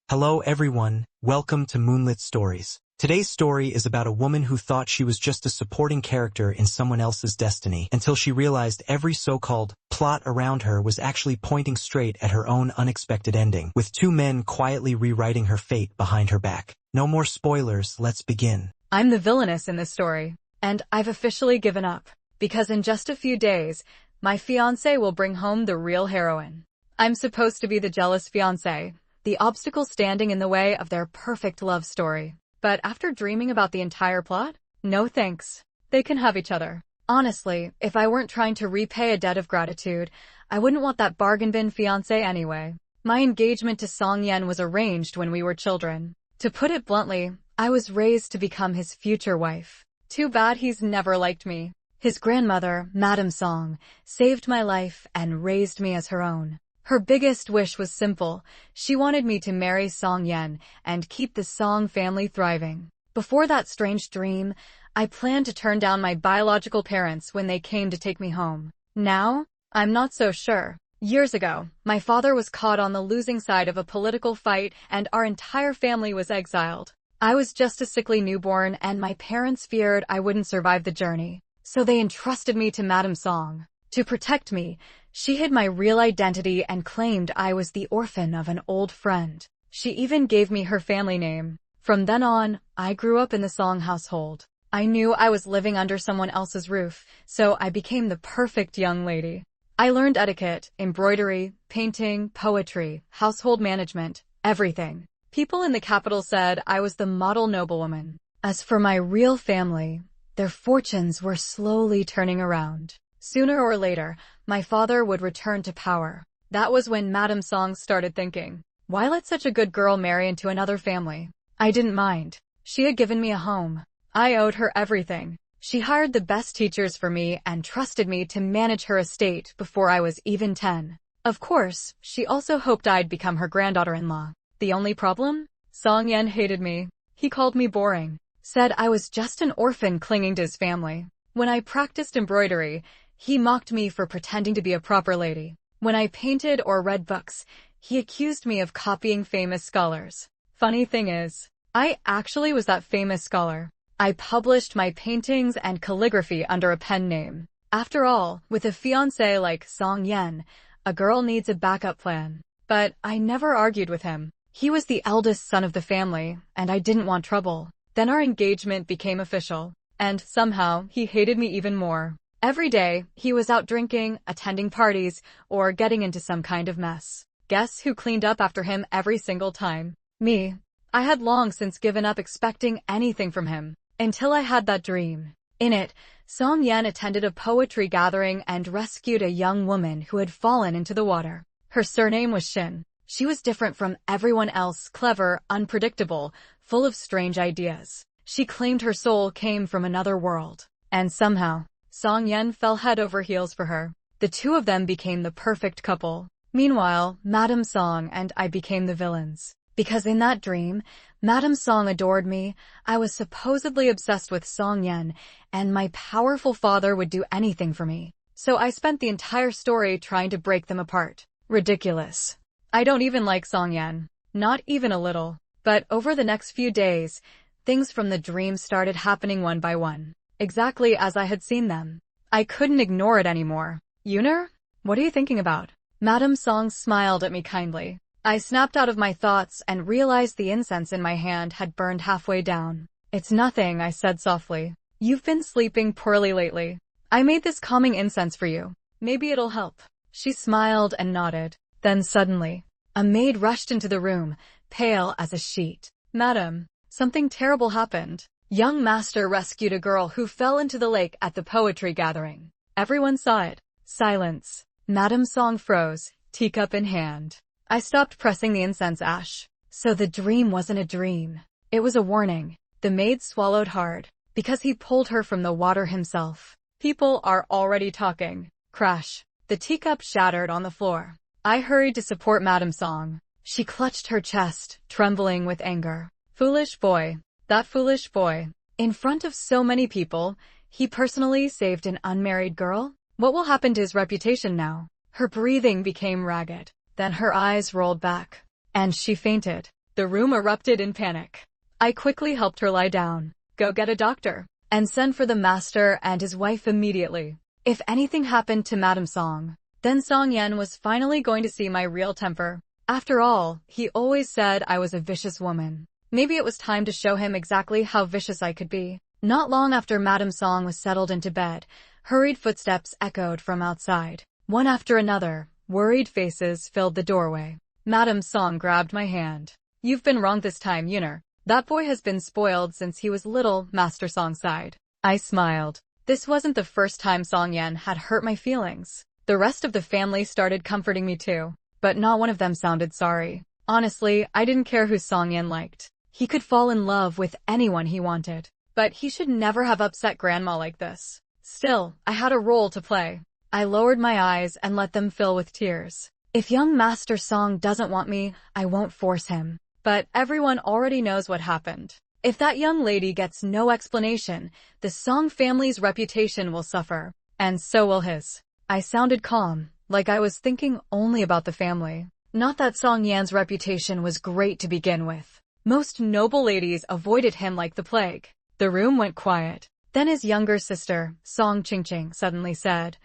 Hello everyone, welcome to Moonlit Stories. Today's story is about a woman who thought she was just a supporting character in someone else's destiny until she realized every so-called plot around her was actually pointing straight at her own unexpected ending, with two men quietly rewriting her fate behind her back. No more spoilers, let's begin. I'm the villainess in this story, and I've officially given up, because in just a few days, my fiancé will bring home the real heroine. I'm supposed to be the jealous fiancé, the obstacle standing in the way of their perfect love story. But after dreaming about the entire plot, no thanks. They can have each other. Honestly, if I weren't trying to repay a debt of gratitude, I wouldn't want that bargain bin fiancé anyway. My engagement to Song Yen was arranged when we were children. To put it bluntly, I was raised to become his future wife. Too bad he's never liked me. His grandmother, Madame Song, saved my life and raised me as her own. Her biggest wish was simple. She wanted me to marry Song Yen and keep the Song family thriving. Before that strange dream, I planned to turn down my biological parents when they came to take me home. Now, I'm not so sure. Years ago, my father was caught on the losing side of a political fight and our entire family was exiled. I was just a sickly newborn and my parents feared I wouldn't survive the journey. So they entrusted me to Madame Song. To protect me, she hid my real identity and claimed I was the orphan of an old friend. She even gave me her family name. From then on, I grew up in the Song household. I knew I was living under someone else's roof, so I became the perfect young lady. I learned etiquette, embroidery, painting, poetry, household management, everything. People in the capital said I was the model noblewoman. As for my real family, their fortunes were slowly turning around. Sooner or later, my father would return to power. That was when Madame Song started thinking, why let such a good girl marry into another family? I didn't mind. She had given me a home. I owed her everything. She hired the best teachers for me and trusted me to manage her estate before I was even 10. Of course, she also hoped I'd become her granddaughter-in-law. The only problem? Song Yen hated me. He called me boring. Said I was just an orphan clinging to his family. When I practiced embroidery, he mocked me for pretending to be a proper lady. When I painted or read books, he accused me of copying famous scholars. Funny thing is, I actually was that famous scholar. I published my paintings and calligraphy under a pen name. After all, with a fiancé like Song Yen, a girl needs a backup plan. But I never argued with him. He was the eldest son of the family, and I didn't want trouble. Then our engagement became official, and somehow he hated me even more. Every day, he was out drinking, attending parties, or getting into some kind of mess. Guess who cleaned up after him every single time? Me. I had long since given up expecting anything from him, until I had that dream. In it, Song Yen attended a poetry gathering and rescued a young woman who had fallen into the water. Her surname was Shin. She was different from everyone else, clever, unpredictable, full of strange ideas. She claimed her soul came from another world. And somehow, Song Yen fell head over heels for her. The two of them became the perfect couple. Meanwhile, Madame Song and I became the villains. Because in that dream, Madame Song adored me, I was supposedly obsessed with Song Yen, and my powerful father would do anything for me. So I spent the entire story trying to break them apart. Ridiculous. I don't even like Song Yen. Not even a little. But over the next few days, things from the dream started happening one by one. Exactly as I had seen them. I couldn't ignore it anymore. Yuner? What are you thinking about? Madame Song smiled at me kindly. I snapped out of my thoughts and realized the incense in my hand had burned halfway down. It's nothing, I said softly. You've been sleeping poorly lately. I made this calming incense for you. Maybe it'll help. She smiled and nodded. Then suddenly, a maid rushed into the room, pale as a sheet. Madam, something terrible happened. Young master rescued a girl who fell into the lake at the poetry gathering. Everyone saw it. Silence. Madame Song froze, teacup in hand. I stopped pressing the incense ash. So the dream wasn't a dream. It was a warning. The maid swallowed hard, because he pulled her from the water himself. People are already talking. Crash. The teacup shattered on the floor. I hurried to support Madame Song. She clutched her chest, trembling with anger. Foolish boy. That foolish boy. In front of so many people, he personally saved an unmarried girl? What will happen to his reputation now? Her breathing became ragged. Then her eyes rolled back, and she fainted. The room erupted in panic. I quickly helped her lie down, go get a doctor, and send for the master and his wife immediately. If anything happened to Madame Song, then Song Yan was finally going to see my real temper. After all, he always said I was a vicious woman. Maybe it was time to show him exactly how vicious I could be. Not long after Madame Song was settled into bed, hurried footsteps echoed from outside. One after another, worried faces filled the doorway. Madame Song grabbed my hand. "You've been wrong this time, Yuner. That boy has been spoiled since he was little," Master Song sighed. I smiled. This wasn't the first time Song Yan had hurt my feelings. The rest of the family started comforting me too, but not one of them sounded sorry. Honestly, I didn't care who Song Yan liked. He could fall in love with anyone he wanted, but he should never have upset Grandma like this. Still, I had a role to play. I lowered my eyes and let them fill with tears. If young Master Song doesn't want me, I won't force him. But everyone already knows what happened. If that young lady gets no explanation, the Song family's reputation will suffer, and so will his. I sounded calm, like I was thinking only about the family. Not that Song Yan's reputation was great to begin with. Most noble ladies avoided him like the plague. The room went quiet. Then his younger sister, Song Qingqing, suddenly said,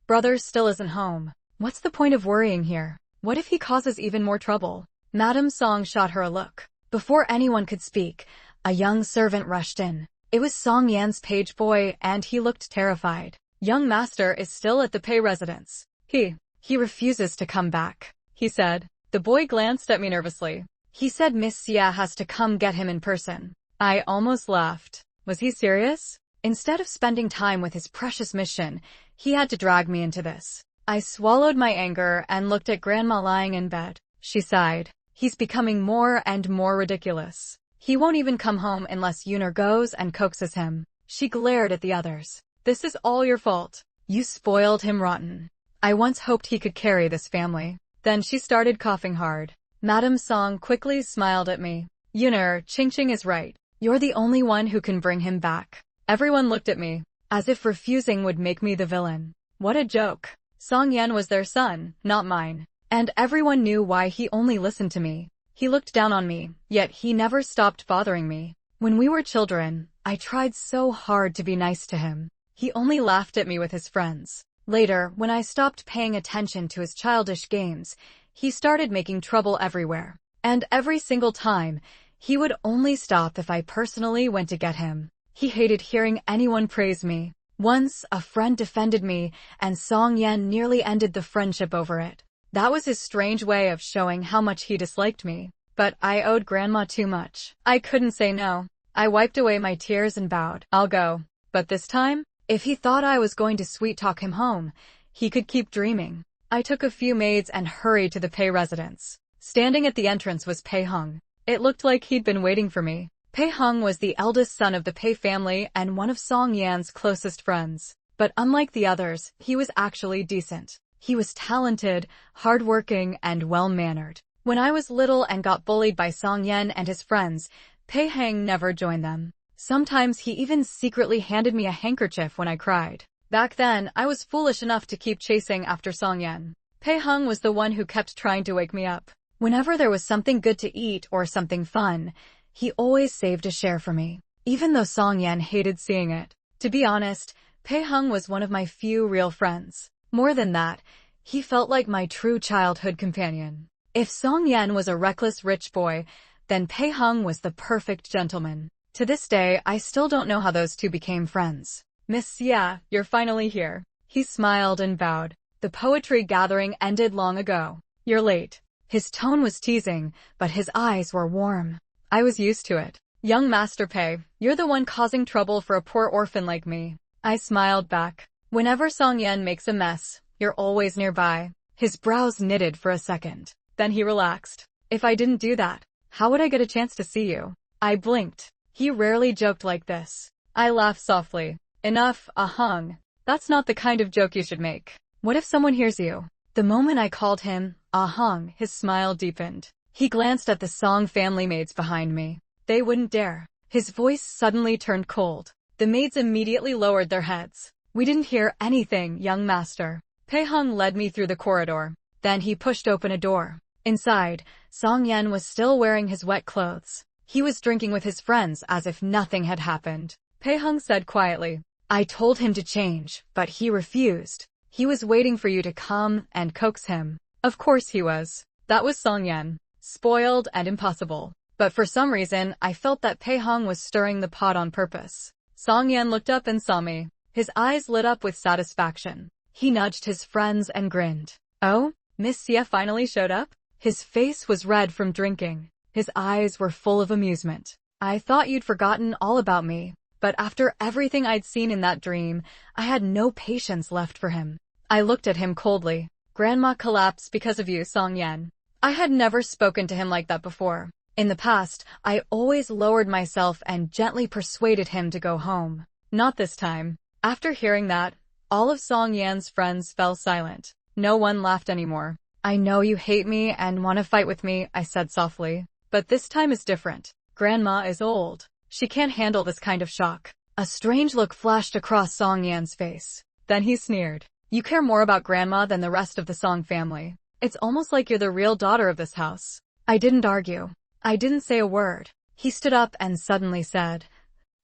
"Brother still isn't home. What's the point of worrying here? What if he causes even more trouble?" Madame Song shot her a look. Before anyone could speak, a young servant rushed in. It was Song Yan's page boy, and he looked terrified. "Young master is still at the Pei residence. He refuses to come back," he said. The boy glanced at me nervously. "He said Miss Xia has to come get him in person." I almost laughed. Was he serious? Instead of spending time with his precious mission, he had to drag me into this. I swallowed my anger and looked at Grandma lying in bed. She sighed. "He's becoming more and more ridiculous. He won't even come home unless Yuner goes and coaxes him." She glared at the others. "This is all your fault. You spoiled him rotten. I once hoped he could carry this family." Then she started coughing hard. Madame Song quickly smiled at me. "Yuner, Qingqing is right. You're the only one who can bring him back." Everyone looked at me, as if refusing would make me the villain. What a joke. Song Yan was their son, not mine. And everyone knew why he only listened to me. He looked down on me, yet he never stopped bothering me. When we were children, I tried so hard to be nice to him. He only laughed at me with his friends. Later, when I stopped paying attention to his childish games, he started making trouble everywhere. And every single time, he would only stop if I personally went to get him. He hated hearing anyone praise me. Once, a friend defended me, and Song Yan nearly ended the friendship over it. That was his strange way of showing how much he disliked me. But I owed Grandma too much. I couldn't say no. I wiped away my tears and bowed. "I'll go." But this time, if he thought I was going to sweet-talk him home, he could keep dreaming. I took a few maids and hurried to the Pei residence. Standing at the entrance was Pei Heng. It looked like he'd been waiting for me. Pei Heng was the eldest son of the Pei family and one of Song Yan's closest friends. But unlike the others, he was actually decent. He was talented, hardworking, and well-mannered. When I was little and got bullied by Song Yan and his friends, Pei Heng never joined them. Sometimes he even secretly handed me a handkerchief when I cried. Back then, I was foolish enough to keep chasing after Song Yan. Pei Heng was the one who kept trying to wake me up. Whenever there was something good to eat or something fun, he always saved a share for me, even though Song Yan hated seeing it. To be honest, Pei Heng was one of my few real friends. More than that, he felt like my true childhood companion. If Song Yan was a reckless rich boy, then Pei Heng was the perfect gentleman. To this day, I still don't know how those two became friends. "Miss Xia, you're finally here." He smiled and bowed. "The poetry gathering ended long ago. You're late." His tone was teasing, but his eyes were warm. I was used to it. "Young Master Pei, you're the one causing trouble for a poor orphan like me." I smiled back. "Whenever Song Yan makes a mess, you're always nearby." His brows knitted for a second. Then he relaxed. "If I didn't do that, how would I get a chance to see you?" I blinked. He rarely joked like this. I laughed softly. "Enough, Heng. That's not the kind of joke you should make. What if someone hears you?" The moment I called him Heng, his smile deepened. He glanced at the Song family maids behind me. They wouldn't dare. His voice suddenly turned cold. The maids immediately lowered their heads. "We didn't hear anything, young master." Pei Heng led me through the corridor. Then he pushed open a door. Inside, Song Yan was still wearing his wet clothes. He was drinking with his friends as if nothing had happened. Pei Heng said quietly, "I told him to change, but he refused. He was waiting for you to come and coax him." Of course he was. That was Song Yan. Spoiled and impossible. But for some reason, I felt that Pei Heng was stirring the pot on purpose. Song Yan looked up and saw me. His eyes lit up with satisfaction. He nudged his friends and grinned. "Oh, Miss Xia finally showed up?" His face was red from drinking. His eyes were full of amusement. "I thought you'd forgotten all about me, but after everything I'd seen in that dream, I had no patience left for him." I looked at him coldly. "Grandma collapsed because of you, Song Yan." I had never spoken to him like that before. In the past, I always lowered myself and gently persuaded him to go home. Not this time. After hearing that, all of Song Yan's friends fell silent. No one laughed anymore. "I know you hate me and want to fight with me," I said softly. "But this time is different. Grandma is old. She can't handle this kind of shock." A strange look flashed across Song Yan's face. Then he sneered. "You care more about Grandma than the rest of the Song family. It's almost like you're the real daughter of this house." I didn't argue. I didn't say a word. He stood up and suddenly said,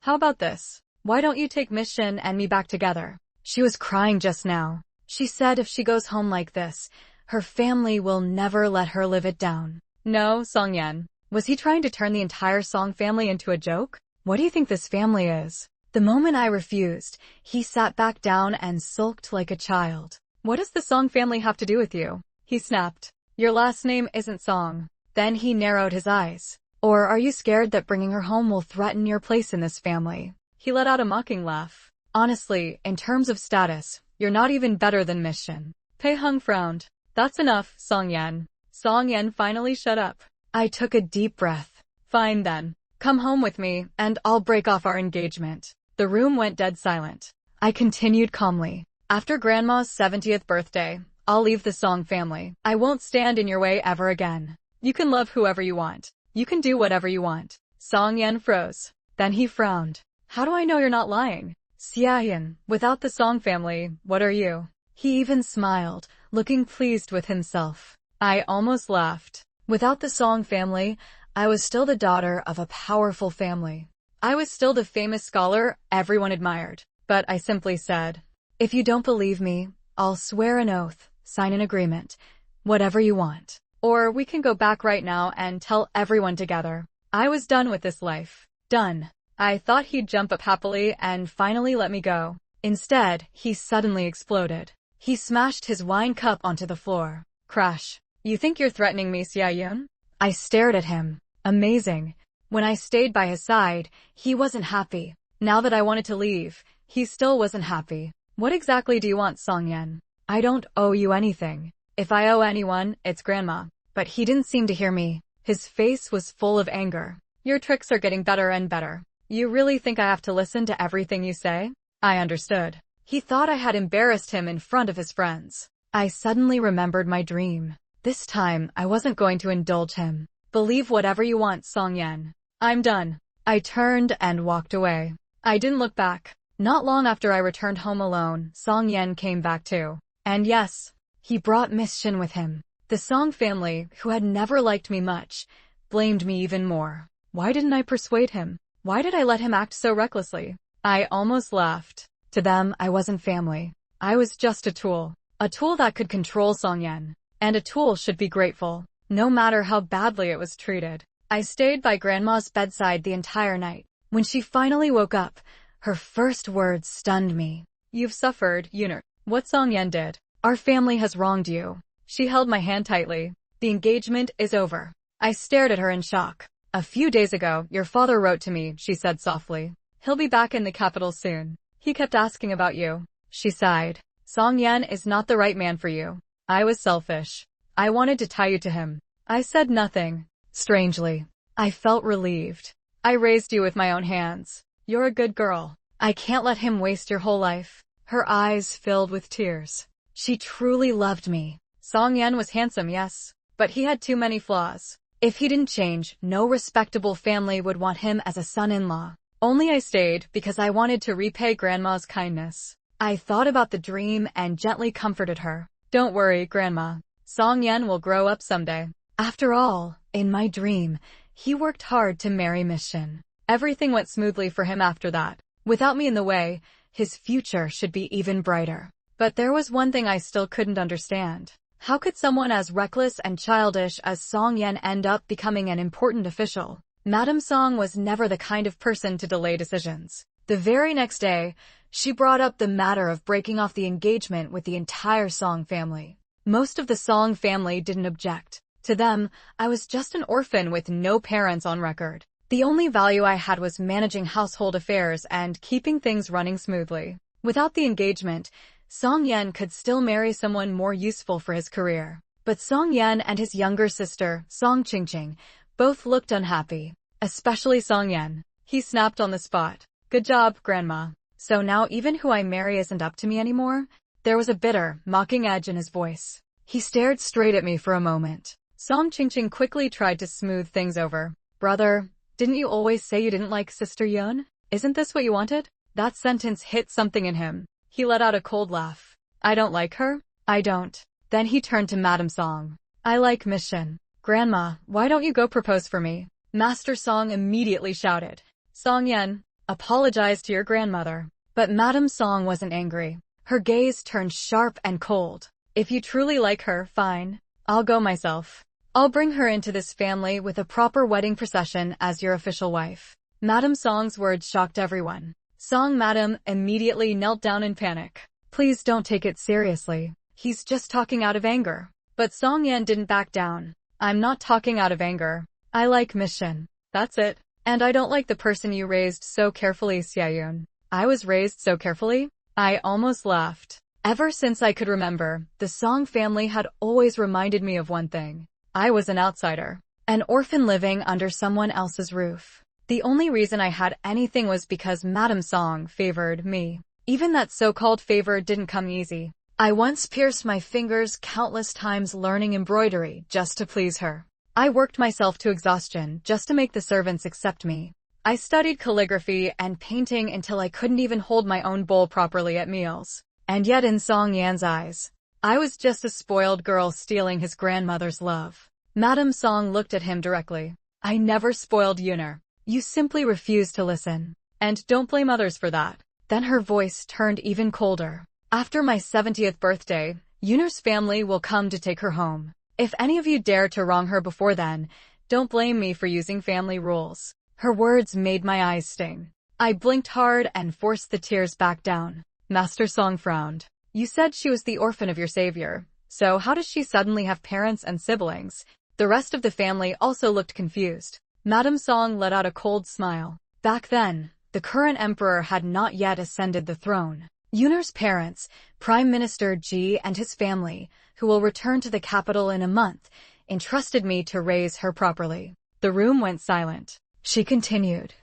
"How about this? Why don't you take Miss Shin and me back together? She was crying just now. She said if she goes home like this, her family will never let her live it down." "No, Song Yan." Was he trying to turn the entire Song family into a joke? What do you think this family is? The moment I refused, he sat back down and sulked like a child. "What does the Song family have to do with you?" he snapped. "Your last name isn't Song." Then he narrowed his eyes. "Or are you scared that bringing her home will threaten your place in this family?" He let out a mocking laugh. "Honestly, in terms of status, you're not even better than Miss Shin." Pei Heng frowned. "That's enough, Song Yan." Song Yan finally shut up. I took a deep breath. "Fine then. Come home with me, and I'll break off our engagement." The room went dead silent. I continued calmly. "After Grandma's 70th birthday, I'll leave the Song family. I won't stand in your way ever again. You can love whoever you want. You can do whatever you want." Song Yan froze. Then he frowned. "How do I know you're not lying?" "Xiayan, without the Song family, what are you?" He even smiled, looking pleased with himself. I almost laughed. Without the Song family, I was still the daughter of a powerful family. I was still the famous scholar everyone admired. But I simply said, "If you don't believe me, I'll swear an oath, sign an agreement, whatever you want. Or we can go back right now and tell everyone together." I was done with this life. Done. I thought he'd jump up happily and finally let me go. Instead, he suddenly exploded. He smashed his wine cup onto the floor. Crash. "You think you're threatening me, Xiaoyun?" I stared at him. Amazing. When I stayed by his side, he wasn't happy. Now that I wanted to leave, he still wasn't happy. "What exactly do you want, Song Yan?" "I don't owe you anything. If I owe anyone, it's Grandma." But he didn't seem to hear me. His face was full of anger. "Your tricks are getting better and better. You really think I have to listen to everything you say?" I understood. He thought I had embarrassed him in front of his friends. I suddenly remembered my dream. This time, I wasn't going to indulge him. "Believe whatever you want, Song Yan. I'm done." I turned and walked away. I didn't look back. Not long after I returned home alone, Song Yan came back too. And yes, he brought Miss Shin with him. The Song family, who had never liked me much, blamed me even more. Why didn't I persuade him? Why did I let him act so recklessly? I almost laughed. To them, I wasn't family. I was just a tool. A tool that could control Song Yan. And a tool should be grateful, no matter how badly it was treated. I stayed by Grandma's bedside the entire night. When she finally woke up, her first words stunned me. "You've suffered, Yunner. What Song Yan did. Our family has wronged you." She held my hand tightly. "The engagement is over." I stared at her in shock. "A few days ago, your father wrote to me," she said softly. "He'll be back in the capital soon. He kept asking about you." She sighed. "Song Yan is not the right man for you." I was selfish. I wanted to tie you to him. I said nothing. Strangely, I felt relieved. "I raised you with my own hands. You're a good girl. I can't let him waste your whole life." Her eyes filled with tears. She truly loved me. Song Yan was handsome, yes, but he had too many flaws. If he didn't change, no respectable family would want him as a son-in-law. Only I stayed because I wanted to repay Grandma's kindness. I thought about the dream and gently comforted her. "Don't worry, Grandma. Song Yan will grow up someday." After all, in my dream, he worked hard to marry Miss Shin. Everything went smoothly for him after that. Without me in the way, his future should be even brighter. But there was one thing I still couldn't understand. How could someone as reckless and childish as Song Yen end up becoming an important official? Madame Song was never the kind of person to delay decisions. The very next day, she brought up the matter of breaking off the engagement with the entire Song family. Most of the Song family didn't object. To them, I was just an orphan with no parents on record. The only value I had was managing household affairs and keeping things running smoothly. Without the engagement, Song Yen could still marry someone more useful for his career. But Song Yen and his younger sister, Song Qingqing, both looked unhappy. Especially Song Yen. He snapped on the spot. "Good job, Grandma. So now even who I marry isn't up to me anymore?" There was a bitter, mocking edge in his voice. He stared straight at me for a moment. Song Qingqing quickly tried to smooth things over. "Brother, didn't you always say you didn't like Sister Yun? Isn't this what you wanted?" That sentence hit something in him. He let out a cold laugh. "I don't like her? I don't." Then he turned to Madame Song. "I like Miss Shin. Grandma, why don't you go propose for me?" Master Song immediately shouted. "Song Yen, apologize to your grandmother." But Madame Song wasn't angry. Her gaze turned sharp and cold. "If you truly like her, fine. I'll go myself. I'll bring her into this family with a proper wedding procession as your official wife." Madame Song's words shocked everyone. Song Madam immediately knelt down in panic. "Please don't take it seriously. He's just talking out of anger." But Song Yen didn't back down. "I'm not talking out of anger. I like Miss Shin. That's it. And I don't like the person you raised so carefully, Xiaoyun." "I was raised so carefully?" I almost laughed. Ever since I could remember, the Song family had always reminded me of one thing. I was an outsider. An orphan living under someone else's roof. The only reason I had anything was because Madame Song favored me. Even that so-called favor didn't come easy. I once pierced my fingers countless times learning embroidery just to please her. I worked myself to exhaustion just to make the servants accept me. I studied calligraphy and painting until I couldn't even hold my own bowl properly at meals. And yet in Song Yan's eyes, I was just a spoiled girl stealing his grandmother's love. Madame Song looked at him directly. "I never spoiled Yuner. You simply refused to listen. And don't blame others for that." Then her voice turned even colder. "After my 70th birthday, Yuner's family will come to take her home. If any of you dare to wrong her before then, don't blame me for using family rules." Her words made my eyes sting. I blinked hard and forced the tears back down. Master Song frowned. "You said she was the orphan of your savior. So how does she suddenly have parents and siblings?" The rest of the family also looked confused. Madame Song let out a cold smile. Back then, the current emperor had not yet ascended the throne. Yuner's parents, Prime Minister Ji and his family, who will return to the capital in a month, entrusted me to raise her properly. The room went silent. She continued.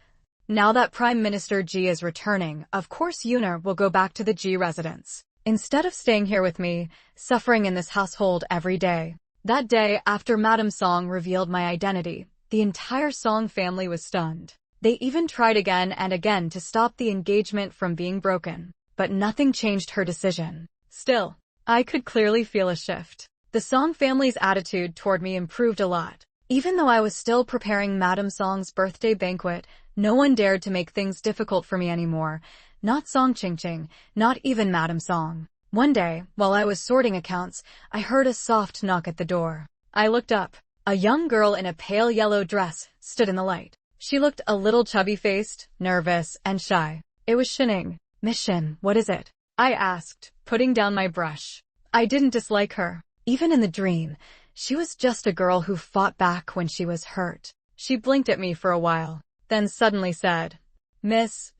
"Now that Prime Minister Ji is returning, of course Yuner will go back to the Ji residence. Instead of staying here with me, suffering in this household every day." That day, after Madame Song revealed my identity, the entire Song family was stunned. They even tried again and again to stop the engagement from being broken. But nothing changed her decision. Still, I could clearly feel a shift. The Song family's attitude toward me improved a lot. Even though I was still preparing Madame Song's birthday banquet, no one dared to make things difficult for me anymore. Not Song Qingqing, not even Madame Song. One day, while I was sorting accounts, I heard a soft knock at the door. I looked up. A young girl in a pale yellow dress stood in the light. She looked a little chubby-faced, nervous, and shy. It was Shining. "Miss Shin, what is it?" I asked, putting down my brush. I didn't dislike her. Even in the dream, she was just a girl who fought back when she was hurt. She blinked at me for a while, then suddenly said, Miss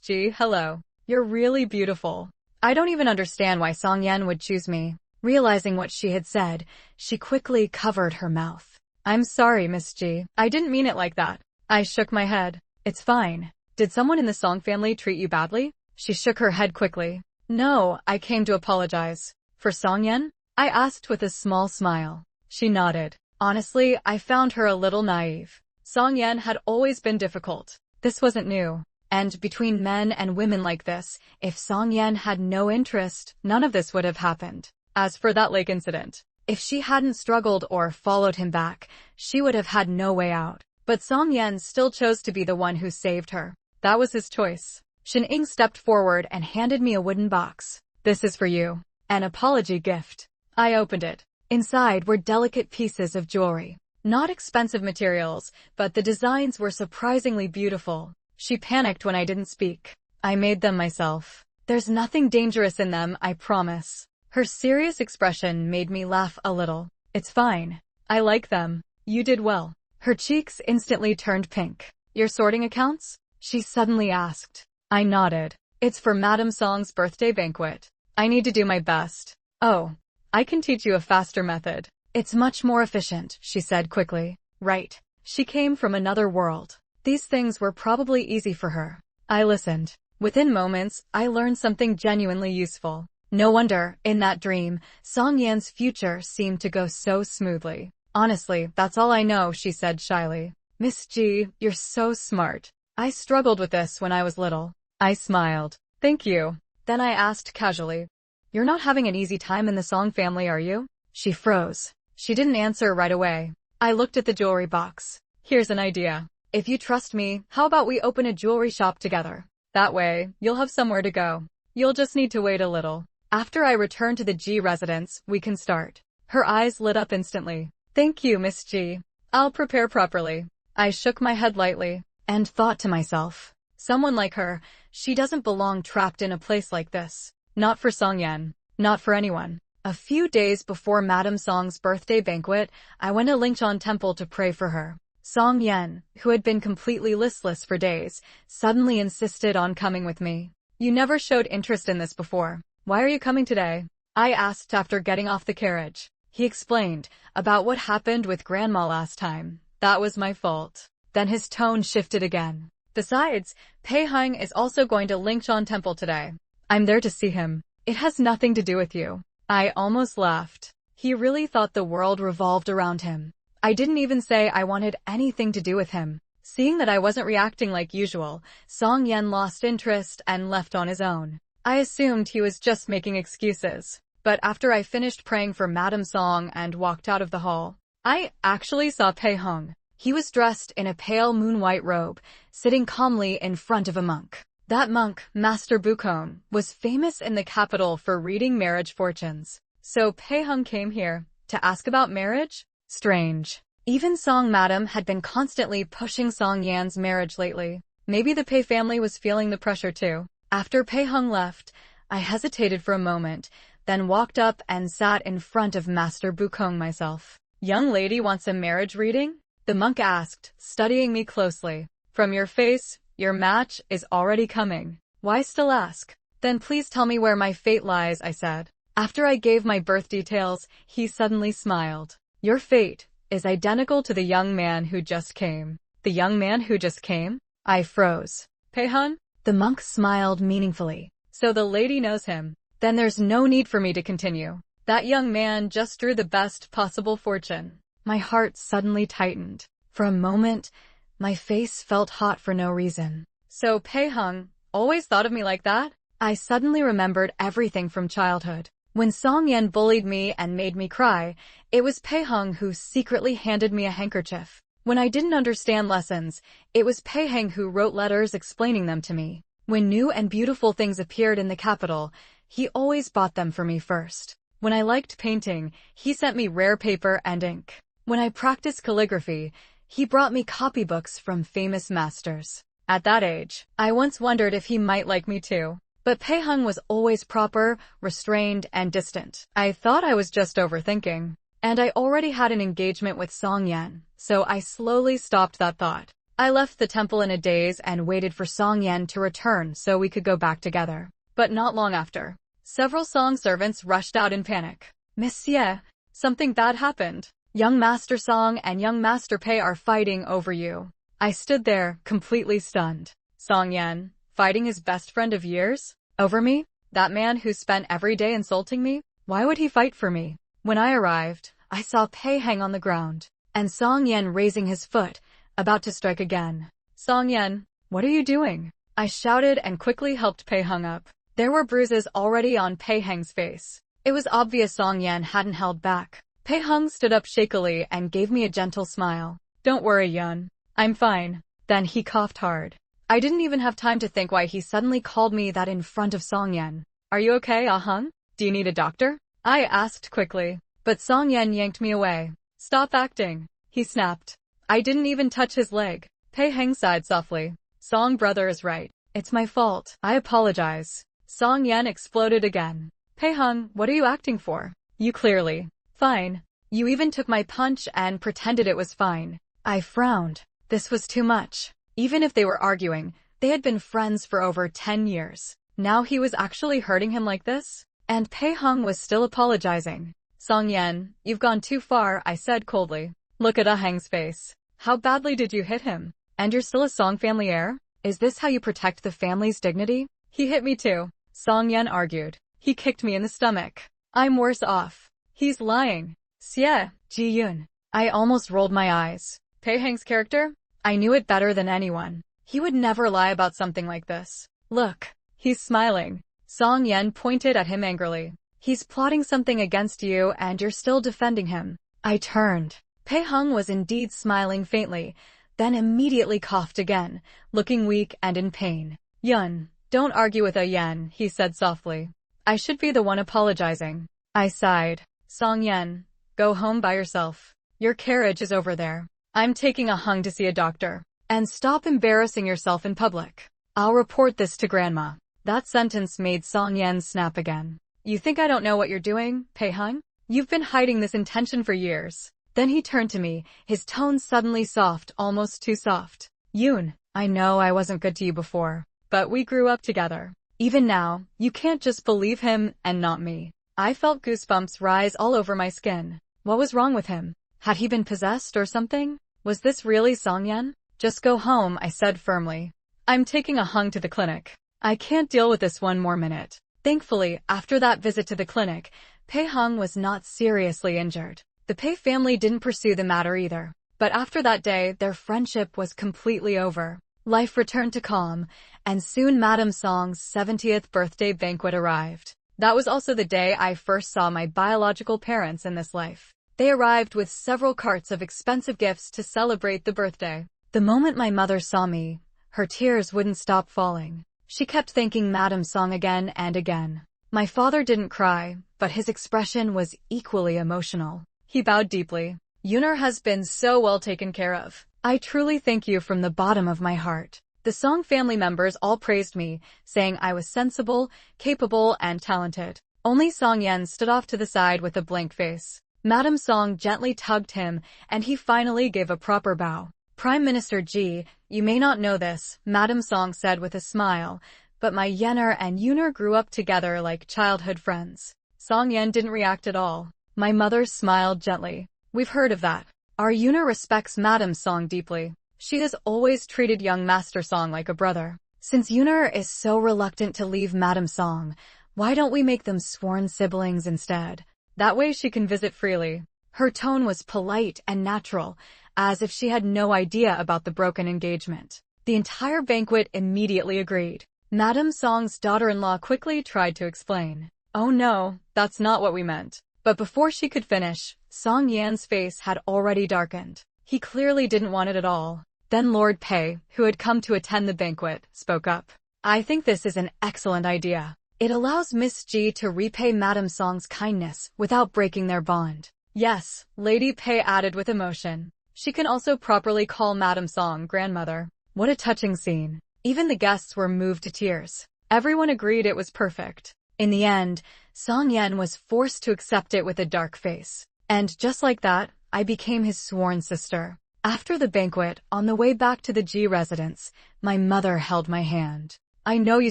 G, hello. You're really beautiful." I don't even understand why Song Yen would choose me. Realizing what she had said, she quickly covered her mouth. "I'm sorry, Miss G. I didn't mean it like that." I shook my head. "It's fine. Did someone in the Song family treat you badly?" She shook her head quickly. "No, I came to apologize." "For Song Yen?" I asked with a small smile. She nodded. Honestly, I found her a little naive. Song Yen had always been difficult. This wasn't new. And between men and women like this, if Song Yen had no interest, none of this would have happened. As for that lake incident, If she hadn't struggled or followed him back, she would have had no way out. But Song Yan still chose to be the one who saved her. That was his choice. Shin Ing stepped forward and handed me a wooden box. "This is for you. An apology gift." I opened it. Inside were delicate pieces of jewelry. Not expensive materials, but the designs were surprisingly beautiful. She panicked when I didn't speak. "I made them myself. There's nothing dangerous in them, I promise." Her serious expression made me laugh a little. "It's fine. I like them. You did well." Her cheeks instantly turned pink. "You're sorting accounts?" she suddenly asked. I nodded. "It's for Madame Song's birthday banquet. I need to do my best." "Oh, I can teach you a faster method. It's much more efficient," she said quickly. Right. She came from another world. These things were probably easy for her. I listened. Within moments, I learned something genuinely useful. No wonder, in that dream, Song Yan's future seemed to go so smoothly. "Honestly, that's all I know," she said shyly. "Miss G, you're so smart. I struggled with this when I was little." I smiled. "Thank you." Then I asked casually, "You're not having an easy time in the Song family, are you?" She froze. She didn't answer right away. I looked at the jewelry box. "Here's an idea. If you trust me, how about we open a jewelry shop together? That way, you'll have somewhere to go. You'll just need to wait a little. After I return to the G residence, we can start." Her eyes lit up instantly. "Thank you, Miss G. I'll prepare properly." I shook my head lightly and thought to myself, someone like her, she doesn't belong trapped in a place like this. Not for Song Yan. Not for anyone. A few days before Madame Song's birthday banquet, I went to Lingchan Temple to pray for her. Song Yan, who had been completely listless for days, suddenly insisted on coming with me. "You never showed interest in this before. Why are you coming today?" I asked after getting off the carriage. He explained about what happened with Grandma last time. That was my fault. Then his tone shifted again. "Besides, Pei Heng is also going to Lingchan Temple today. I'm there to see him. It has nothing to do with you." I almost laughed. He really thought the world revolved around him. I didn't even say I wanted anything to do with him. Seeing that I wasn't reacting like usual, Song Yan lost interest and left on his own. I assumed he was just making excuses. But after I finished praying for Madame Song and walked out of the hall, I actually saw Pei Heng. He was dressed in a pale moon-white robe, sitting calmly in front of a monk. That monk, Master Bukong, was famous in the capital for reading marriage fortunes. So Pei Heng came here to ask about marriage? Strange. Even Song Madam had been constantly pushing Song Yan's marriage lately. Maybe the Pei family was feeling the pressure too. After Pei Heng left, I hesitated for a moment, then walked up and sat in front of Master Bukong myself. "Young lady wants a marriage reading?" the monk asked, studying me closely. "From your face, your match is already coming. Why still ask?" "Then please tell me where my fate lies," I said. After I gave my birth details, he suddenly smiled. "Your fate is identical to the young man who just came." "The young man who just came?" I froze. "Pei Heng?" The monk smiled meaningfully. "So the lady knows him. Then there's no need for me to continue. That young man just drew the best possible fortune." My heart suddenly tightened. For a moment, my face felt hot for no reason. So Pei Heng always thought of me like that? I suddenly remembered everything from childhood. When Song Yan bullied me and made me cry, it was Pei Heng who secretly handed me a handkerchief. When I didn't understand lessons, it was Pei Heng who wrote letters explaining them to me. When new and beautiful things appeared in the capital, he always bought them for me first. When I liked painting, he sent me rare paper and ink. When I practiced calligraphy, he brought me copybooks from famous masters. At that age, I once wondered if he might like me too. But Pei Heng was always proper, restrained, and distant. I thought I was just overthinking. And I already had an engagement with Song Yan, so I slowly stopped that thought. I left the temple in a daze and waited for Song Yan to return so we could go back together. But not long after, several Song servants rushed out in panic. "Monsieur, something bad happened. Young Master Song and young Master Pei are fighting over you." I stood there, completely stunned. Song Yan, fighting his best friend of years? Over me? That man who spent every day insulting me? Why would he fight for me? When I arrived, I saw Pei Heng on the ground, and Song Yan raising his foot, about to strike again. "Song Yan, what are you doing?" I shouted and quickly helped Pei Heng up. There were bruises already on Pei Heng's face. It was obvious Song Yan hadn't held back. Pei Heng stood up shakily and gave me a gentle smile. Don't worry, Yun. I'm fine. Then he coughed hard. I didn't even have time to think why he suddenly called me that in front of Song Yen. Are you okay, Ah Heng? Do you need a doctor? I asked quickly. But Song Yen yanked me away. Stop acting, he snapped. I didn't even touch his leg. Pei Heng sighed softly. Song brother is right. It's my fault. I apologize. Song Yen exploded again. Pei Heng, what are you acting for? You clearly. Fine. You even took my punch and pretended it was fine. I frowned. This was too much. Even if they were arguing, they had been friends for over 10 years. Now he was actually hurting him like this? And Pei Heng was still apologizing. Song Yen, you've gone too far, I said coldly. Look at Ah Heng's face. How badly did you hit him? And you're still a Song family heir? Is this how you protect the family's dignity? He hit me too, Song Yen argued. He kicked me in the stomach. I'm worse off. He's lying. Xie, Ji Yun. I almost rolled my eyes. Pei Heng's character? I knew it better than anyone. He would never lie about something like this. Look. He's smiling. Song Yen pointed at him angrily. He's plotting something against you and you're still defending him. I turned. Pei Heng was indeed smiling faintly, then immediately coughed again, looking weak and in pain. Yun, don't argue with a Yen, he said softly. I should be the one apologizing. I sighed. Song Yen, go home by yourself. Your carriage is over there. I'm taking Ah Heng to see a doctor. And stop embarrassing yourself in public. I'll report this to Grandma. That sentence made Song Yen snap again. You think I don't know what you're doing, Pei Heng? You've been hiding this intention for years. Then he turned to me, his tone suddenly soft, almost too soft. Yun, I know I wasn't good to you before, but we grew up together. Even now, you can't just believe him and not me. I felt goosebumps rise all over my skin. What was wrong with him? Had he been possessed or something? Was this really Song Yen? Just go home, I said firmly. I'm taking Ah Heng to the clinic. I can't deal with this one more minute. Thankfully, after that visit to the clinic, Pei Heng was not seriously injured. The Pei family didn't pursue the matter either. But after that day, their friendship was completely over. Life returned to calm, and soon Madame Song's 70th birthday banquet arrived. That was also the day I first saw my biological parents in this life. They arrived with several carts of expensive gifts to celebrate the birthday. The moment my mother saw me, her tears wouldn't stop falling. She kept thanking Madame Song again and again. My father didn't cry, but his expression was equally emotional. He bowed deeply. Yuner has been so well taken care of. I truly thank you from the bottom of my heart. The Song family members all praised me, saying I was sensible, capable, and talented. Only Song Yen stood off to the side with a blank face. Madame Song gently tugged him, and he finally gave a proper bow. Prime Minister Ji, you may not know this, Madame Song said with a smile, but my Yener and Yuner grew up together like childhood friends. Song Yen didn't react at all. My mother smiled gently. We've heard of that. Our Yuner respects Madame Song deeply. She has always treated young Master Song like a brother. Since Yuner is so reluctant to leave Madame Song, why don't we make them sworn siblings instead? That way she can visit freely. Her tone was polite and natural, as if she had no idea about the broken engagement. The entire banquet immediately agreed. Madame Song's daughter-in-law quickly tried to explain. Oh no, that's not what we meant. But before she could finish, Song Yan's face had already darkened. He clearly didn't want it at all. Then Lord Pei, who had come to attend the banquet, spoke up. I think this is an excellent idea. It allows Miss Ji to repay Madame Song's kindness without breaking their bond. Yes, Lady Pei added with emotion. She can also properly call Madame Song grandmother. What a touching scene. Even the guests were moved to tears. Everyone agreed it was perfect. In the end, Song Yen was forced to accept it with a dark face. And just like that, I became his sworn sister. After the banquet, on the way back to the Ji residence, my mother held my hand. I know you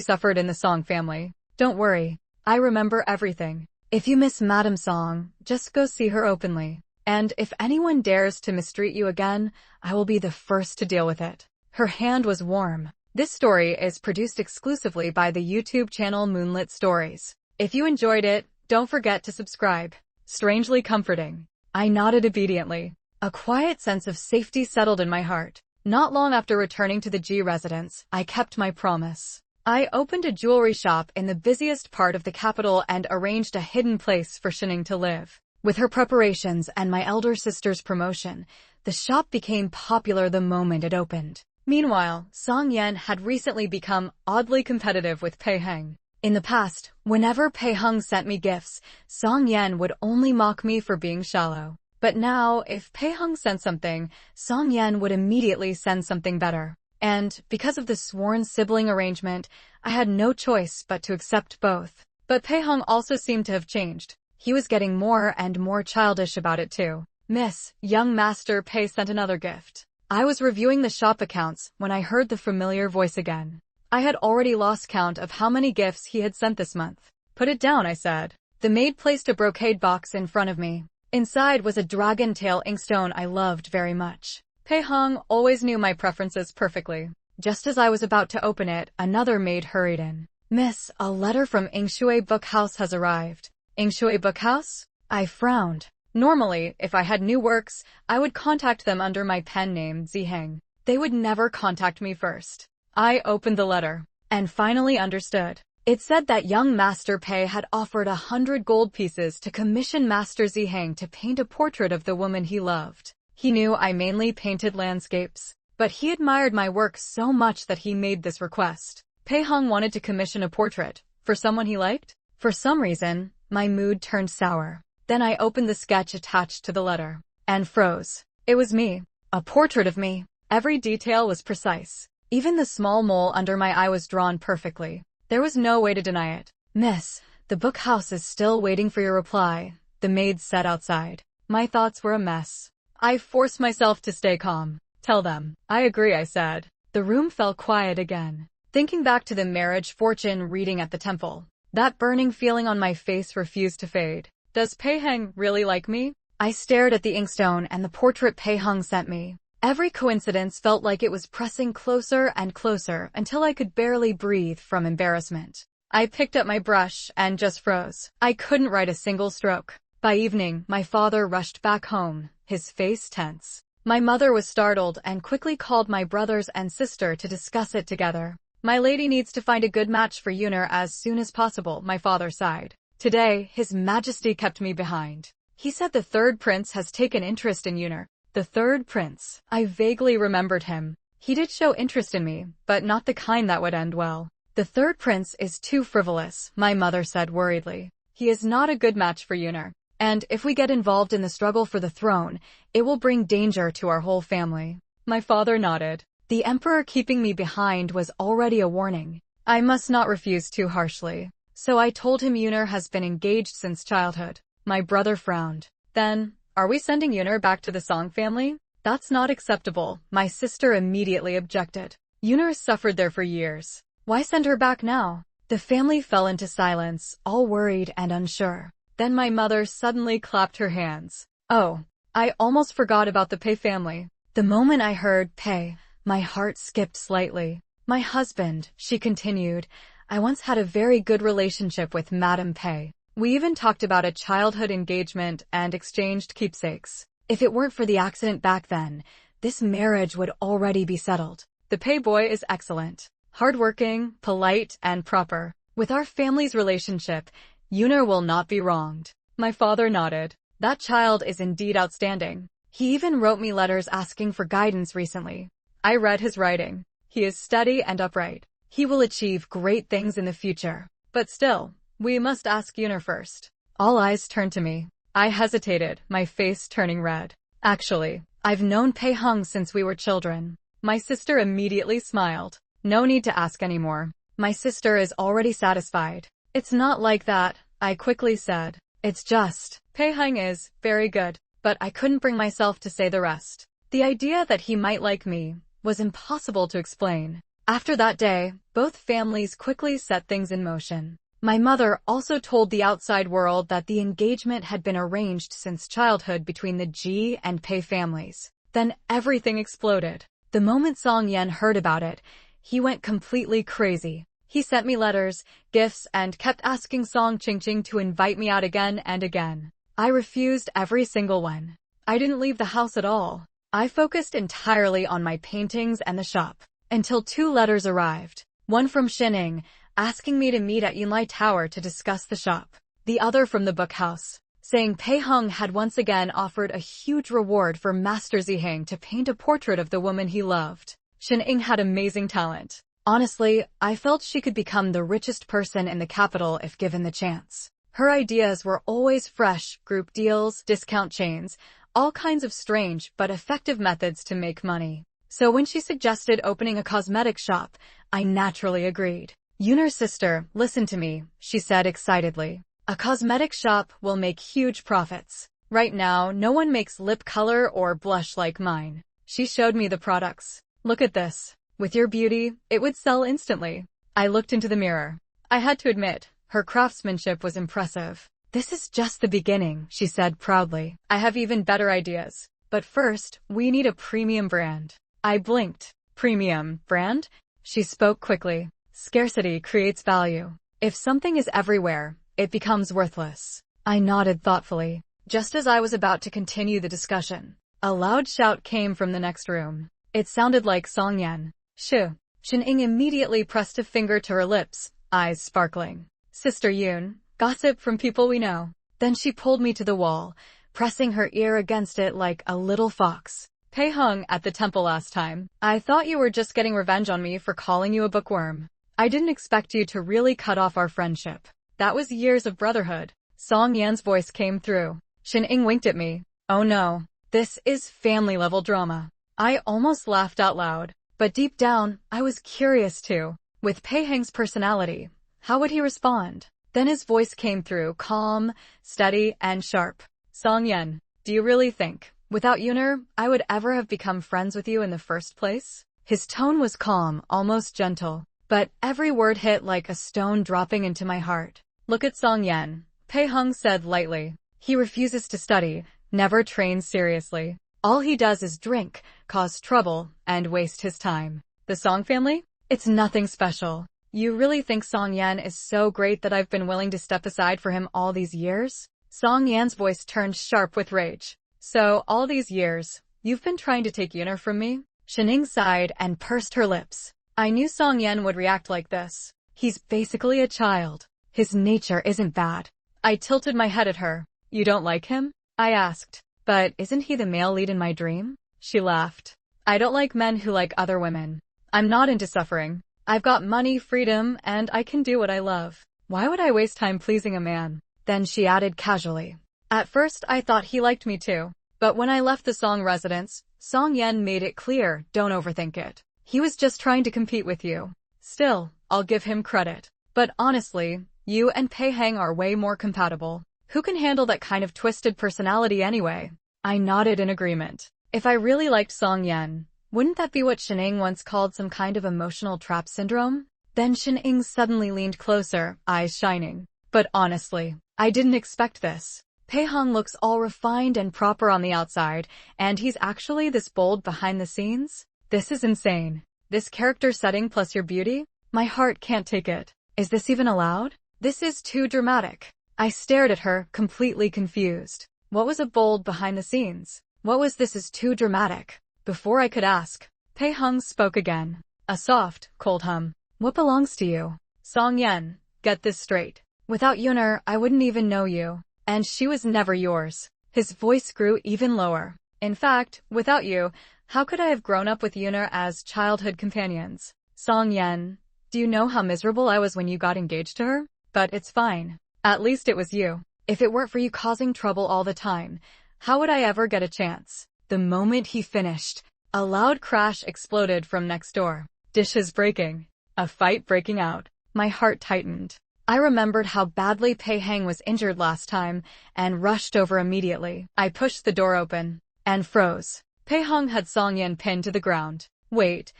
suffered in the Song family. Don't worry. I remember everything. If you miss Madame Song, just go see her openly. And if anyone dares to mistreat you again, I will be the first to deal with it. Her hand was warm. This story is produced exclusively by the YouTube channel Moonlit Stories. If you enjoyed it, don't forget to subscribe. Strangely comforting. I nodded obediently. A quiet sense of safety settled in my heart. Not long after returning to the Ji residence, I kept my promise. I opened a jewelry shop in the busiest part of the capital and arranged a hidden place for Shining to live. With her preparations and my elder sister's promotion, the shop became popular the moment it opened. Meanwhile, Song Yan had recently become oddly competitive with Pei Heng. In the past, whenever Pei Heng sent me gifts, Song Yan would only mock me for being shallow. But now, if Pei Heng sent something, Song Yan would immediately send something better. And, because of the sworn sibling arrangement, I had no choice but to accept both. But Pei Heng also seemed to have changed. He was getting more and more childish about it too. Miss, young Master Pei sent another gift. I was reviewing the shop accounts when I heard the familiar voice again. I had already lost count of how many gifts he had sent this month. Put it down, I said. The maid placed a brocade box in front of me. Inside was a dragon tail inkstone I loved very much. Pei Heng always knew my preferences perfectly. Just as I was about to open it, another maid hurried in. Miss, a letter from Yingshui Book House has arrived. Yingshui Book House? I frowned. Normally, if I had new works, I would contact them under my pen name, Ziheng. They would never contact me first. I opened the letter, and finally understood. It said that young Master Pei had offered 100 gold pieces to commission Master Ziheng to paint a portrait of the woman he loved. He knew I mainly painted landscapes, but he admired my work so much that he made this request. Pei Heng wanted to commission a portrait, for someone he liked? For some reason, my mood turned sour. Then I opened the sketch attached to the letter, and froze. It was me. A portrait of me. Every detail was precise. Even the small mole under my eye was drawn perfectly. There was no way to deny it. Miss, the book house is still waiting for your reply, the maid said outside. My thoughts were a mess. I forced myself to stay calm. Tell them. I agree, I said. The room fell quiet again. Thinking back to the marriage fortune reading at the temple, that burning feeling on my face refused to fade. Does Pei Heng really like me? I stared at the inkstone and the portrait Pei Heng sent me. Every coincidence felt like it was pressing closer and closer until I could barely breathe from embarrassment. I picked up my brush and just froze. I couldn't write a single stroke. By evening, my father rushed back home, his face tense. My mother was startled and quickly called my brothers and sister to discuss it together. My lady needs to find a good match for Yuner as soon as possible, my father sighed. Today, His Majesty kept me behind. He said the third prince has taken interest in Yuner. The third prince. I vaguely remembered him. He did show interest in me, but not the kind that would end well. The third prince is too frivolous, my mother said worriedly. He is not a good match for Yuner. And if we get involved in the struggle for the throne, it will bring danger to our whole family. My father nodded. The emperor keeping me behind was already a warning. I must not refuse too harshly. So I told him Yuner has been engaged since childhood. My brother frowned. Then, are we sending Yuner back to the Song family? That's not acceptable, my sister immediately objected. Yuner suffered there for years. Why send her back now? The family fell into silence, all worried and unsure. Then my mother suddenly clapped her hands. Oh, I almost forgot about the Pei family. The moment I heard Pei, my heart skipped slightly. My husband, she continued, I once had a very good relationship with Madame Pei. We even talked about a childhood engagement and exchanged keepsakes. If it weren't for the accident back then, this marriage would already be settled. The Pei boy is excellent. Hardworking, polite, and proper. With our family's relationship, Yuner will not be wronged. My father nodded. That child is indeed outstanding. He even wrote me letters asking for guidance recently. I read his writing. He is steady and upright. He will achieve great things in the future. But still, we must ask Yuner first. All eyes turned to me. I hesitated, my face turning red. Actually, I've known Pei Heng since we were children. My sister immediately smiled. No need to ask anymore. My sister is already satisfied. It's not like that, I quickly said. It's just, Pei Heng is very good, but I couldn't bring myself to say the rest. The idea that he might like me was impossible to explain. After that day, both families quickly set things in motion. My mother also told the outside world that the engagement had been arranged since childhood between the Ji and Pei families. Then everything exploded. The moment Song Yan heard about it, he went completely crazy. He sent me letters, gifts, and kept asking Song Qingqing to invite me out again and again. I refused every single one. I didn't leave the house at all. I focused entirely on my paintings and the shop. Until 2 letters arrived. One from Xining, asking me to meet at Yunlai Tower to discuss the shop. The other from the book house, saying Pei Heng had once again offered a huge reward for Master Ziheng to paint a portrait of the woman he loved. Xining had amazing talent. Honestly, I felt she could become the richest person in the capital if given the chance. Her ideas were always fresh: group deals, discount chains, all kinds of strange but effective methods to make money. So when she suggested opening a cosmetic shop, I naturally agreed. Yunar's sister, listen to me, she said excitedly. A cosmetic shop will make huge profits. Right now, no one makes lip color or blush like mine. She showed me the products. Look at this. With your beauty, it would sell instantly. I looked into the mirror. I had to admit, her craftsmanship was impressive. This is just the beginning, she said proudly. I have even better ideas. But first, we need a premium brand. I blinked. Premium brand? She spoke quickly. Scarcity creates value. If something is everywhere, it becomes worthless. I nodded thoughtfully. Just as I was about to continue the discussion, a loud shout came from the next room. It sounded like Song Yan. Shoo. Xining immediately pressed a finger to her lips, eyes sparkling. Sister Yun, gossip from people we know. Then she pulled me to the wall, pressing her ear against it like a little fox. Pei Heng at the temple last time. I thought you were just getting revenge on me for calling you a bookworm. I didn't expect you to really cut off our friendship. That was years of brotherhood. Song Yan's voice came through. Xining winked at me. Oh no. This is family-level drama. I almost laughed out loud. But deep down, I was curious too. With Pei Heng's personality, how would he respond? Then his voice came through, calm, steady, and sharp. Song Yan, do you really think, without Yunar, I would ever have become friends with you in the first place? His tone was calm, almost gentle. But every word hit like a stone dropping into my heart. Look at Song Yan, Pei Heng said lightly. He refuses to study, never trains seriously. All he does is drink, cause trouble, and waste his time. The Song family? It's nothing special. You really think Song Yan is so great that I've been willing to step aside for him all these years? Song Yan's voice turned sharp with rage. So, all these years, you've been trying to take Yunar from me? Xining sighed and pursed her lips. I knew Song Yan would react like this. He's basically a child. His nature isn't bad. I tilted my head at her. You don't like him? I asked. But isn't he the male lead in my dream? She laughed. I don't like men who like other women. I'm not into suffering. I've got money, freedom, and I can do what I love. Why would I waste time pleasing a man? Then she added casually. At first I thought he liked me too. But when I left the Song residence, Song Yan made it clear, don't overthink it. He was just trying to compete with you. Still, I'll give him credit. But honestly, you and Pei Heng are way more compatible. Who can handle that kind of twisted personality anyway? I nodded in agreement. If I really liked Song Yan, wouldn't that be what Xining once called some kind of emotional trap syndrome? Then Xining suddenly leaned closer, eyes shining. But honestly, I didn't expect this. Pei Heng looks all refined and proper on the outside, and he's actually this bold behind the scenes? This is insane. This character setting plus your beauty? My heart can't take it. Is this even allowed? This is too dramatic. I stared at her, completely confused. What was a bold behind the scenes? What was this is too dramatic? Before I could ask, Pei Heng spoke again. A soft, cold hum. What belongs to you? Song Yan, get this straight. Without Yunar, I wouldn't even know you. And she was never yours. His voice grew even lower. In fact, without you, how could I have grown up with Yunar as childhood companions? Song Yan, do you know how miserable I was when you got engaged to her? But it's fine. At least it was you. If it weren't for you causing trouble all the time, how would I ever get a chance? The moment he finished, a loud crash exploded from next door. Dishes breaking. A fight breaking out. My heart tightened. I remembered how badly Pei Heng was injured last time and rushed over immediately. I pushed the door open and froze. Pei Heng had Song Yan pinned to the ground. Wait,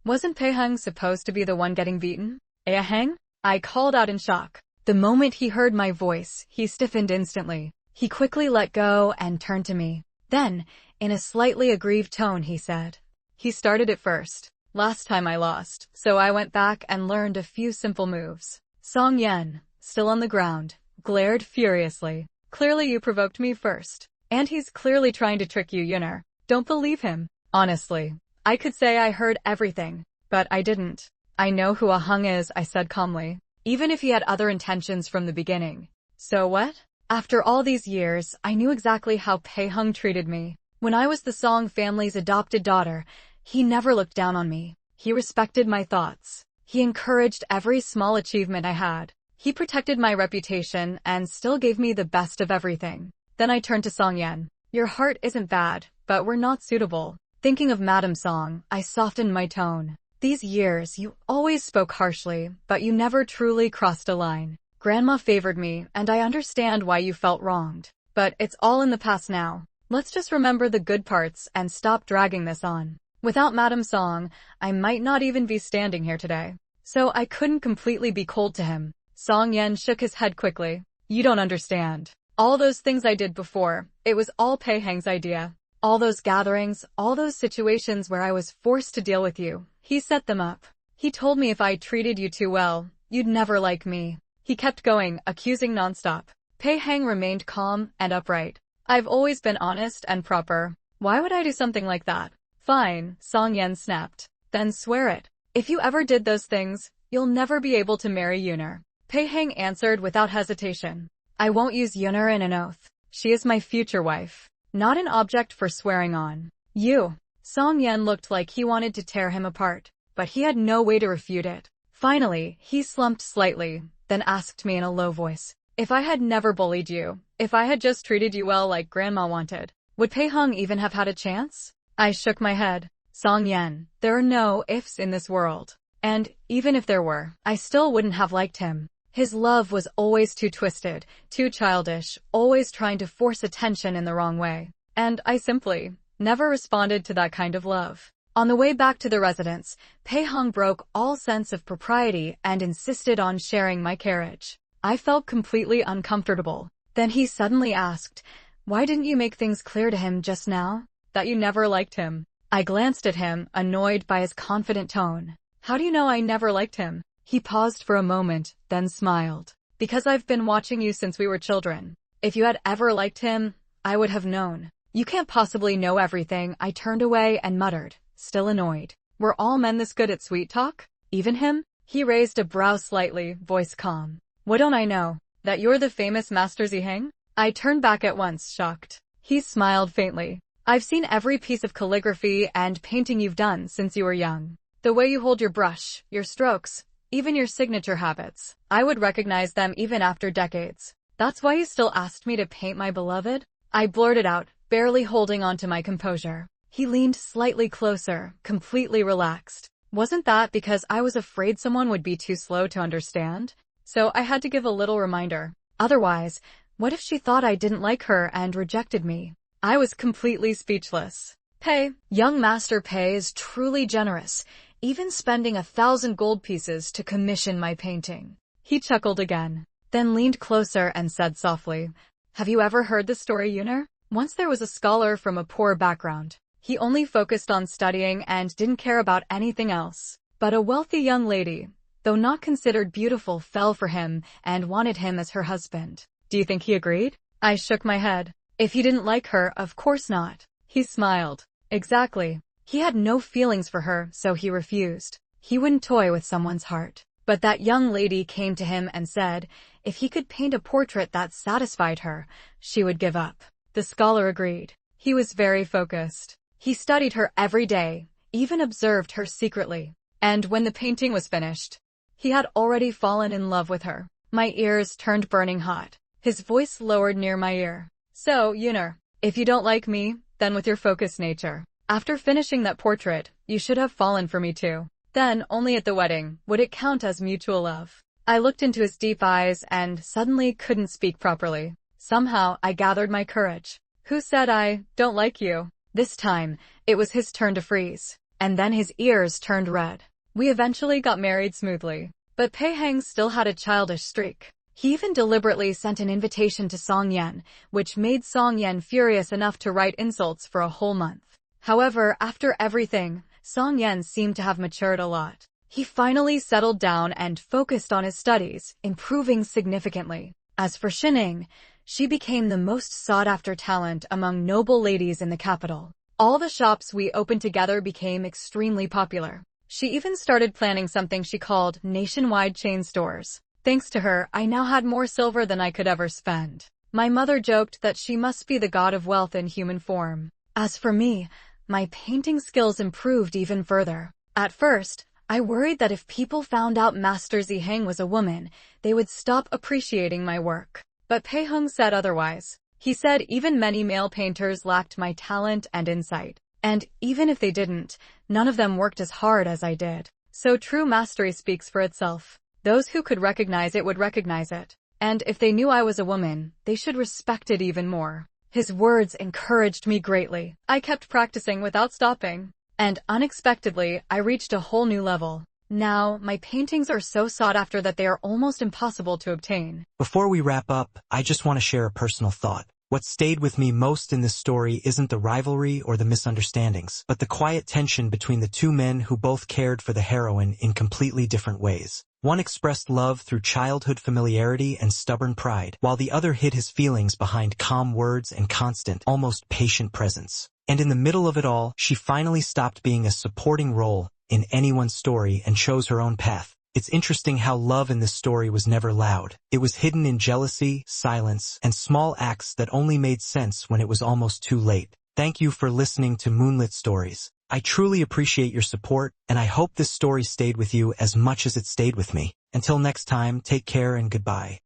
wasn't Pei Heng supposed to be the one getting beaten? Pei Heng? I called out in shock. The moment he heard my voice, he stiffened instantly. He quickly let go and turned to me. Then, in a slightly aggrieved tone, he said, he started it first. Last time I lost, so I went back and learned a few simple moves. Song Yan, still on the ground, glared furiously. Clearly you provoked me first. And he's clearly trying to trick you, Yunar. Don't believe him. Honestly, I could say I heard everything, but I didn't. I know who Ah Heng is, I said calmly. Even if he had other intentions from the beginning. So what? After all these years, I knew exactly how Pei Heng treated me. When I was the Song family's adopted daughter, he never looked down on me. He respected my thoughts. He encouraged every small achievement I had. He protected my reputation and still gave me the best of everything. Then I turned to Song Yan. Your heart isn't bad, but we're not suitable. Thinking of Madame Song, I softened my tone. These years, you always spoke harshly, but you never truly crossed a line. Grandma favored me, and I understand why you felt wronged. But it's all in the past now. Let's just remember the good parts and stop dragging this on. Without Madame Song, I might not even be standing here today. So I couldn't completely be cold to him. Song Yan shook his head quickly. You don't understand. All those things I did before, it was all Pei Heng's idea. All those gatherings, all those situations where I was forced to deal with you. He set them up. He told me if I treated you too well, you'd never like me. He kept going, accusing nonstop. Pei Heng remained calm and upright. I've always been honest and proper. Why would I do something like that? Fine, Song Yan snapped. Then swear it. If you ever did those things, you'll never be able to marry Yuner. Pei Heng answered without hesitation. I won't use Yuner in an oath. She is my future wife, not an object for swearing on. You. Song Yan looked like he wanted to tear him apart, but he had no way to refute it. Finally, he slumped slightly, then asked me in a low voice, if I had never bullied you, if I had just treated you well like Grandma wanted, would Pei Heng even have had a chance? I shook my head. Song Yan, there are no ifs in this world. And even if there were, I still wouldn't have liked him. His love was always too twisted, too childish, always trying to force attention in the wrong way. And I simply never responded to that kind of love. On the way back to the residence, Pei Heng broke all sense of propriety and insisted on sharing my carriage. I felt completely uncomfortable. Then he suddenly asked, why didn't you make things clear to him just now? That you never liked him. I glanced at him, annoyed by his confident tone. How do you know I never liked him? He paused for a moment, then smiled. Because I've been watching you since we were children. If you had ever liked him, I would have known. You can't possibly know everything. I turned away and muttered, still annoyed. Were all men this good at sweet talk? Even him? He raised a brow slightly, voice calm. What don't I know? That you're the famous Master Heng? I turned back at once, shocked. He smiled faintly. I've seen every piece of calligraphy and painting you've done since you were young. The way you hold your brush, your strokes, even your signature habits. I would recognize them even after decades. That's why you still asked me to paint my beloved? I blurted out, barely holding on to my composure. He leaned slightly closer, completely relaxed. Wasn't that because I was afraid someone would be too slow to understand? So I had to give a little reminder. Otherwise, what if she thought I didn't like her and rejected me? I was completely speechless. Pei, young Master Pei is truly generous, even spending 1,000 gold pieces to commission my painting. He chuckled again, then leaned closer and said softly, have you ever heard the story, Yuner? Once there was a scholar from a poor background. He only focused on studying and didn't care about anything else. But a wealthy young lady, though not considered beautiful, fell for him and wanted him as her husband. Do you think he agreed? I shook my head. If he didn't like her, of course not. He smiled. Exactly. He had no feelings for her, so he refused. He wouldn't toy with someone's heart. But that young lady came to him and said, if he could paint a portrait that satisfied her, she would give up. The scholar agreed. He was very focused. He studied her every day, even observed her secretly. And when the painting was finished, he had already fallen in love with her. My ears turned burning hot. His voice lowered near my ear. So, Yuner, if you don't like me, then with your focused nature, after finishing that portrait, you should have fallen for me too. Then, only at the wedding, would it count as mutual love. I looked into his deep eyes and suddenly couldn't speak properly. Somehow, I gathered my courage. Who said I don't like you? This time, it was his turn to freeze. And then his ears turned red. We eventually got married smoothly. But Pei Heng still had a childish streak. He even deliberately sent an invitation to Song Yan, which made Song Yan furious enough to write insults for a whole month. However, after everything, Song Yan seemed to have matured a lot. He finally settled down and focused on his studies, improving significantly. As for Xining, she became the most sought-after talent among noble ladies in the capital. All the shops we opened together became extremely popular. She even started planning something she called nationwide chain stores. Thanks to her, I now had more silver than I could ever spend. My mother joked that she must be the god of wealth in human form. As for me, my painting skills improved even further. At first, I worried that if people found out Master Pei Heng was a woman, they would stop appreciating my work. But Pei Heng said otherwise. He said even many male painters lacked my talent and insight. And even if they didn't, none of them worked as hard as I did. So true mastery speaks for itself. Those who could recognize it would recognize it. And if they knew I was a woman, they should respect it even more. His words encouraged me greatly. I kept practicing without stopping. And unexpectedly, I reached a whole new level. Now, my paintings are so sought after that they are almost impossible to obtain. Before we wrap up, I just want to share a personal thought. What stayed with me most in this story isn't the rivalry or the misunderstandings, but the quiet tension between the two men who both cared for the heroine in completely different ways. One expressed love through childhood familiarity and stubborn pride, while the other hid his feelings behind calm words and constant, almost patient presence. And in the middle of it all, she finally stopped being a supporting role in anyone's story and chose her own path. It's interesting how love in this story was never loud. It was hidden in jealousy, silence, and small acts that only made sense when it was almost too late. Thank you for listening to Moonlit Stories. I truly appreciate your support, and I hope this story stayed with you as much as it stayed with me. Until next time, take care and goodbye.